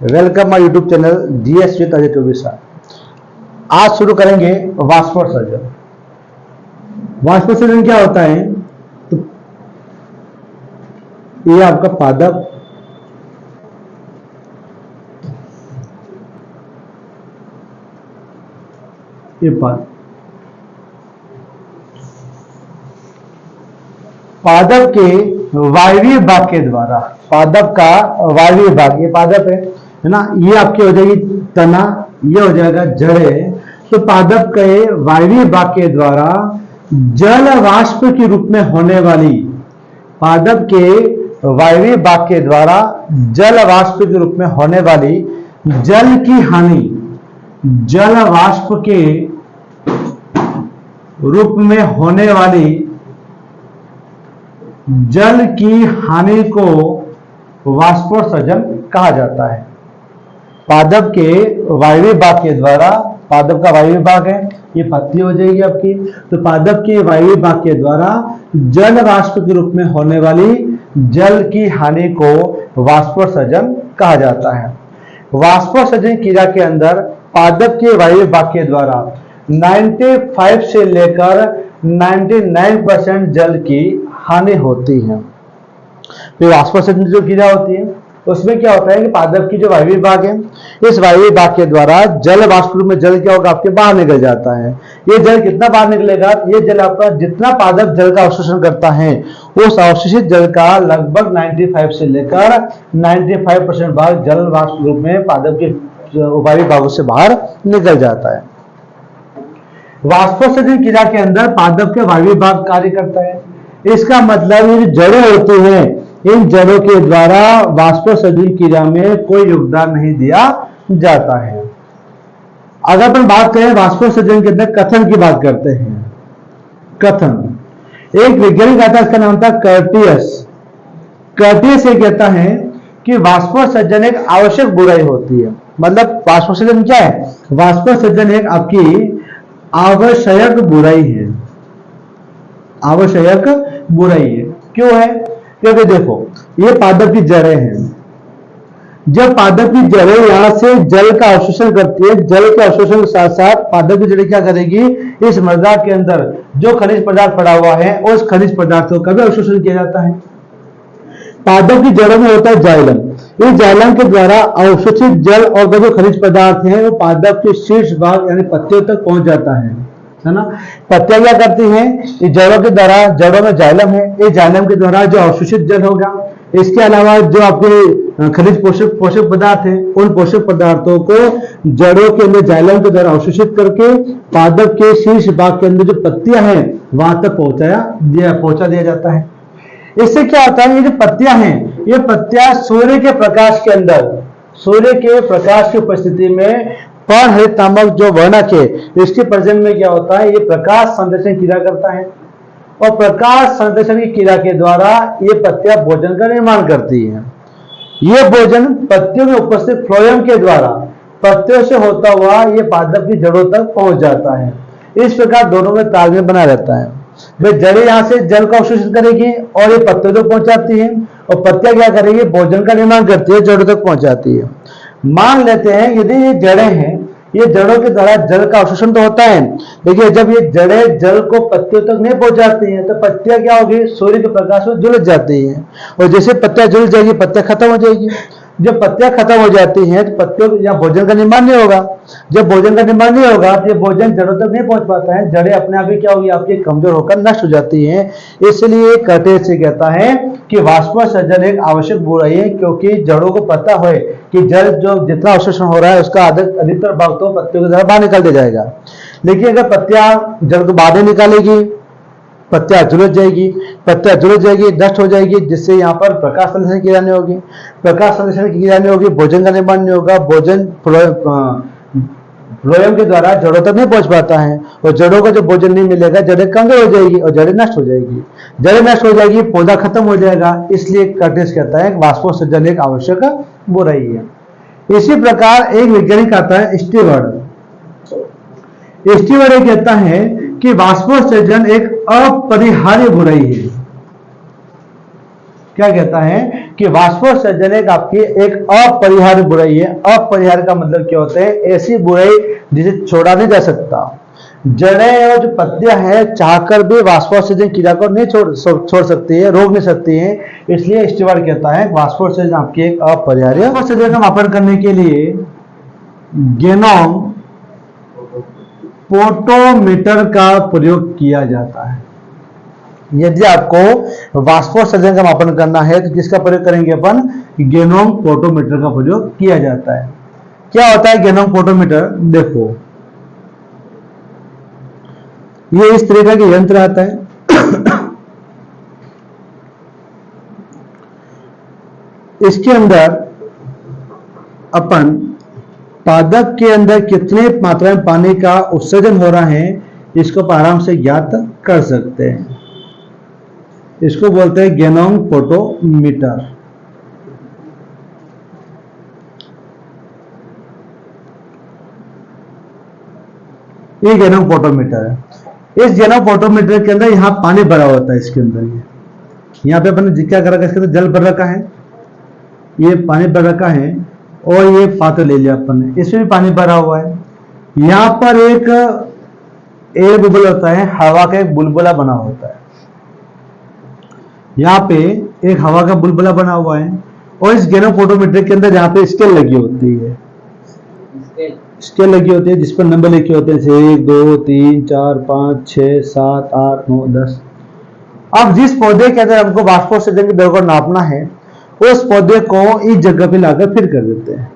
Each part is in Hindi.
Welcome my YouTube channel GS with Ajay टोबिसा। आज शुरू करेंगे वाष्पोत्सर्जन। वाष्पोत्सर्जन क्या होता है? तो ये आपका पादप पादप के वायवीय भाग के द्वारा, पादप का वायवीय भाग, ये पादप है ना, ये आपकी हो जाएगी तना, ये हो जाएगा जड़े। तो पादप के वायवीय भाग के द्वारा जल वाष्प के रूप में होने वाली, पादप के वायवीय भाग के द्वारा जल वाष्प के रूप में होने वाली जल की हानि, जल वाष्प के रूप में होने वाली जल की हानि को वाष्पोत्सर्जन कहा जाता है। पादप के वायवीय भाग के द्वारा, पादप का वायवीय भाग है, ये पत्ती हो जाएगी आपकी, तो पादप के वायवीय भाग के द्वारा जल वाष्प के रूप में होने वाली जल की हानि को वाष्पोत्सर्जन कहा जाता है। वाष्पोत्सर्जन क्रिया के अंदर पादप के वायवीय भाग के द्वारा 95 से लेकर 99% जल की हानि होती है। तो वाष्पोत्सर्जन जो क्रिया होती है उसमें क्या होता है कि पादप की जो वायवीय भाग है, इस वायवीय भाग के द्वारा जल वाष्प रूप में जल क्या होगा, आपके बाहर निकल जाता है। ये जल कितना बाहर निकलेगा? ये जल आपका जितना पादप जल का अवशोषण करता है, उस अवशोषित जल का लगभग 95 से लेकर 95% भाग जल वाष्प रूप में पादप के वायवीय भागों से बाहर निकल जाता है। वाष्पोत्सर्जन क्रिया के अंदर पादप के वायवीय भाग कार्य करता है। इसका मतलब ये जड़ें होती हैं, इन जड़ों के द्वारा वाष्पोत्सर्जन क्रिया में कोई योगदान नहीं दिया जाता है। अगर अपन बात करें वाष्पोत्सर्जन के अंदर कथन की बात करते हैं, कथन, एक वैज्ञानिक आता है, इसका नाम था कर्टियस। कर्टियस ये कहता है कि वाष्पोत्सर्जन एक आवश्यक बुराई होती है। मतलब वाष्पोत्सर्जन क्या है? वाष्पोत्सर्जन एक आपकी आवश्यक बुराई है, आवश्यक बुराई है। क्यों है? क्योंकि देखो, ये पादप की जड़ें हैं। जब पादप की जड़ें यहां से जल का अवशोषण करती है, जल के अवशोषण के साथ साथ पादप की जड़ें क्या करेगी, इस मृदा के अंदर जो खनिज पदार्थ पड़ा हुआ है उस खनिज पदार्थों का भी अवशोषण किया जाता है। पादप की जड़ों में होता है जाइलम। इस जाइलम के द्वारा अवशोषित जल और जो खनिज पदार्थ हैं वो पादप के शीर्ष भाग यानी पत्तियों तक पहुंच जाता है ना। पत्तियां क्या करती हैं? इस जड़ों के द्वारा, जड़ों में जाइलम है, इस जाइलम के द्वारा जो अवशोषित जल होगा, इसके अलावा जो आपके खनिज पोषक पदार्थ हैं, उन पोषक पदार्थों को जड़ों के अंदर जाइलम के द्वारा अवशोषित करके पादप के शीर्ष भाग के अंदर जो पत्तियां हैं वहां तक पहुंचा दिया जाता है। इससे क्या होता है, ये जो पत्तियां हैं, ये पत्तियां सूर्य के प्रकाश के अंदर, सूर्य के प्रकाश की उपस्थिति में पर्णहरित नामक जो वर्णक है, इसके प्रेजेंट में क्या होता है, ये प्रकाश संश्लेषण क्रिया करता है और प्रकाश संश्लेषण की क्रिया के द्वारा ये पत्तियां भोजन का निर्माण करती हैं। ये भोजन पत्तियों में उपस्थित फ्लोएम के द्वारा पत्तियों से होता हुआ ये पादप की जड़ों तक पहुंच जाता है। इस प्रकार दोनों में तालमेल बना रहता है। वे जड़ें यहां से जल का अवशोषित करेगी और ये पत्तियों तक पहुंचाती है, और पत्तियां क्या करेगी, भोजन का निर्माण करती है, जड़ों तक पहुंचाती है। मान लेते हैं यदि ये जड़ें हैं, ये जड़ों के द्वारा जल का अवशोषण तो होता है, देखिए जब ये जड़ें जल को पत्तियों तक नहीं पहुंचाती हैं तो पत्तियां क्या होगी, सूर्य के प्रकाश में झुलस जाती हैं, और जैसे पत्तियां झुलस जाएगी पत्तियां खत्म हो जाएगी। जब पत्तियां खत्म हो जाती हैं तो पत्तियों या भोजन का निर्माण नहीं होगा। जब भोजन का निर्माण नहीं होगा तो ये भोजन जड़ों तक नहीं पहुंच पाता है, जड़ें अपने आप ही क्या होगी, आपकी कमजोर होकर नष्ट हो जाती हैं। इसलिए कर्टियस से कहता है कि वाष्पोत्सर्जन एक आवश्यक बुराई है, क्योंकि जड़ों को पता है कि जल जो जितना अवशोषण हो रहा है उसका अधिकतर भाग तो पत्तियों के द्वारा बाहर निकाल दिया जाएगा। लेकिन अगर पत्तियां जल को बाहर निकालेगी, पत्तियां झुलस जाएगी, नष्ट हो जाएगी, जिससे यहाँ पर प्रकाश संश्लेषण की क्रिया नहीं होगी, प्रकाश संश्लेषण की क्रिया नहीं होगी, भोजन का निर्माण नहीं होगा, भोजन फ्लोएम के द्वारा जड़ों तक नहीं पहुंच पाता है, और जड़ों को जब भोजन नहीं मिलेगा जड़ें कमजोर हो जाएगी और जड़ें नष्ट हो जाएगी, पौधा खत्म हो जाएगा। इसलिए कर्टियस कहता है वाष्पोत्सर्जन एक आवश्यक बुराई है। इसी प्रकार एक वैज्ञानिक आता है स्टीवर्ड। स्टीवर्ड ये कहता है कि वाष्पोत्सर्जन एक अपरिहार्य बुराई है। क्या कहता है कि वाष्पोत्सर्जन एक आपकी एक अपरिहार्य बुराई है। अपरिहार्य का मतलब क्या होता है? ऐसी बुराई जिसे छोड़ा नहीं जा सकता। जड़ें और जो पत्तियां हैं चाहकर भी वाष्पोत्सर्जन क्रिया को नहीं छोड़ सकती है, रोक नहीं सकती है। इसलिए स्टीवर्ट कहता है वाष्पोत्सर्जन आपकी एक अपरिहार्य। वाष्पोत्सर्जन का मापन करने के लिए गेनोम पोटोमीटर का प्रयोग किया जाता है। यदि आपको वाष्पोत्सर्जन का मापन करना है तो किसका प्रयोग करेंगे अपन? गेनोम पोटोमीटर का प्रयोग किया जाता है। क्या होता है गेनोम पोटोमीटर? देखो, ये इस तरह का यंत्र आता है। इसके अंदर अपन पादप के अंदर कितने मात्रा में पानी का उत्सर्जन हो रहा है इसको आराम से ज्ञात कर सकते हैं। इसको बोलते हैं गेनोम पोटोमीटर। ये गेनोम पोटोमीटर है। इस गेनोम पोटोमीटर के अंदर यहां पानी भरा होता है। इसके अंदर यहां पे अपन क्या कर रखा है? इसके अंदर जल भर रखा है, ये पानी भर रखा है और ये पात्र ले लिया अपन ने, इसमें भी पानी भरा हुआ है। यहां पर एक एयर बबल होता है, हवा का एक बुलबुला बना होता है। यहाँ पे एक हवा का बुलबुला बना हुआ है और इस गेनोम पोटोमीटर के अंदर यहाँ पे स्केल लगी होती है। स्केल लगी होती है जिस पर नंबर लिखे होते हैं 1 2 3 4 5 6 7 8 9 10। अब जिस पौधे के अंदर हमको वाष्पोत्सर्जन की दर को नापना है उस पौधे को इस जगह पे लाकर फिट कर देते हैं।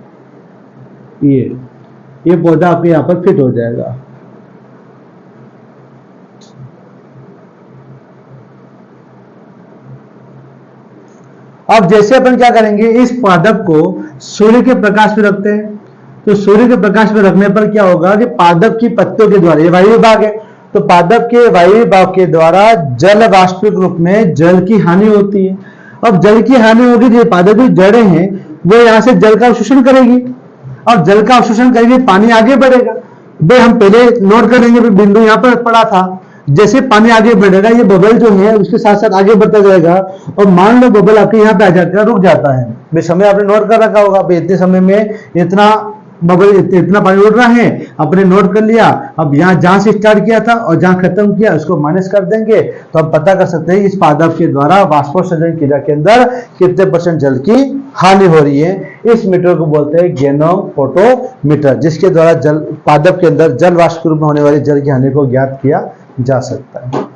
ये पौधा आपके यहाँ पर फिट हो जाएगा। अब जैसे अपन क्या करेंगे, इस पादप को सूर्य के प्रकाश में रखते हैं। तो सूर्य के प्रकाश में रखने पर क्या होगा कि पादप की पत्तियों के द्वारा, ये वायु विभाग है, तो पादप के वायु विभाग के द्वारा जल वाष्पिक रूप में जल की हानि होती है। अब जल की हानि होगी, जो पादप की जड़ें हैं वो यहां से जल का अवशोषण करेगी और जल का अवशोषण करेगी, पानी आगे बढ़ेगा। भाई हम पहले नोट करेंगे, बिंदु यहां पर पड़ा था। जैसे पानी आगे बढ़ेगा ये बबल जो है उसके साथ साथ आगे बढ़ता जाएगा और मान लो बबल आपके यहाँ पे आ जाता है, रुक जाता है। भाई समय आपने नोट कर रखा होगा, भाई इतने समय में इतना बबल इतना पानी उड़ रहा है, आपने नोट कर लिया। अब यहाँ जहां से स्टार्ट किया था और जहां खत्म किया उसको माइनस कर देंगे तो हम पता कर सकते हैं इस पादप के द्वारा वाष्पोत्सर्जन क्रिया के अंदर कितने % जल की हानि हो रही है। इस मीटर को बोलते हैं गेनोम पोटोमीटर, जिसके द्वारा जल पादप के अंदर जल वाष्प रूप में होने वाली जल की हानि को ज्ञात किया जा सकता है।